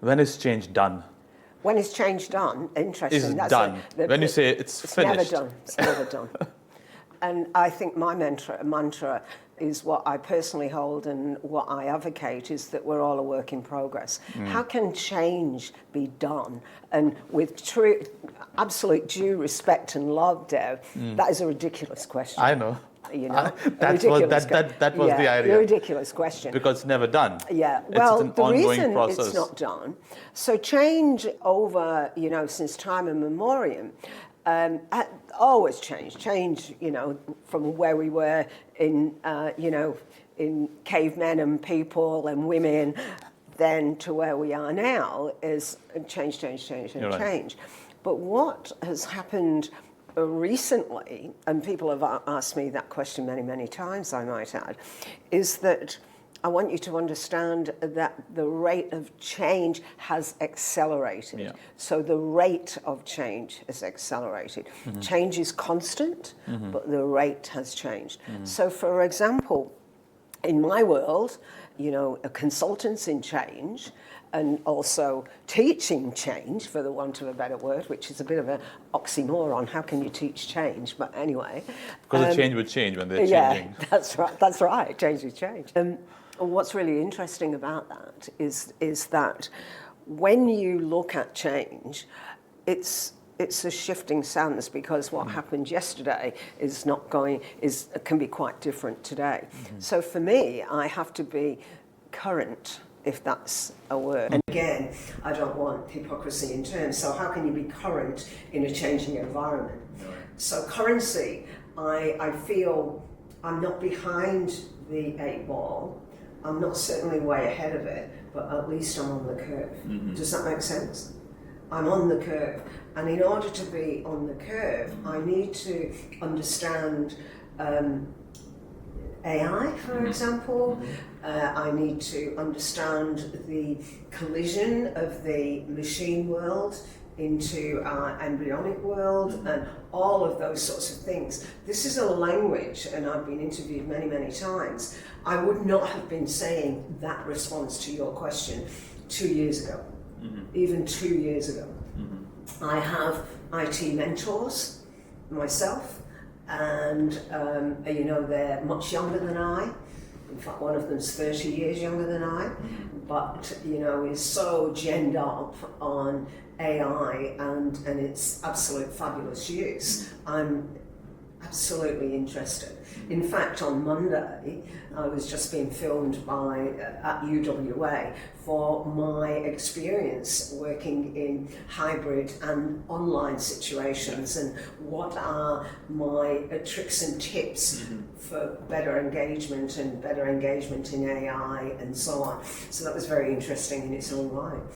When is change done? When is change done? Interesting. Is done. When you say it's finished. Never done. It's never done. And I think my mantra is what I personally hold and what I advocate is that we're all a work in progress. How can change be done? And with true, absolute due respect and love, Dev, that is a ridiculous question. I know. You know, that was the idea. A ridiculous question. Because it's never done. Yeah, well, it's an the ongoing reason process. it's not done, so change over, since time immemorial, always changed. Change, from where we were in, in cavemen and people and women, then to where we are now is change, You're right. change. But what has happened recently, and people have asked me that question many, many times, I might add, is that I want you to understand that the rate of change has accelerated. Yeah. So the rate of change has accelerated. Change is constant, but the rate has changed. So for example, in my world, consultants in change, and also teaching change, for the want of a better word, which is a bit of an oxymoron. How can you teach change? But anyway. Because the change would change when they're changing. Yeah, that's right. Change would change. What's really interesting about that is that when you look at change, it's a shifting sands because what happened yesterday can be quite different today. So for me, I have to be current, if that's a word. And again, I don't want hypocrisy in terms, so how can you be current in a changing environment? So currency, I feel I'm not behind the 8 ball, I'm not certainly way ahead of it, but at least I'm on the curve. Does that make sense? I'm on the curve, and in order to be on the curve, I need to understand AI, for example. I need to understand the collision of the machine world into our embryonic world and all of those sorts of things. This is a language, and I've been interviewed many, many times. I would not have been saying that response to your question 2 years ago, even 2 years ago. I have IT mentors myself, and they're much younger than I. In fact, one of them's 30 years younger than I, but is so genned up on AI and its absolute fabulous use. I'm absolutely interested. In fact, on Monday, I was just being filmed at UWA for my experience working in hybrid and online situations and what are my tricks and tips for better engagement in AI and so on. So that was very interesting in its own right.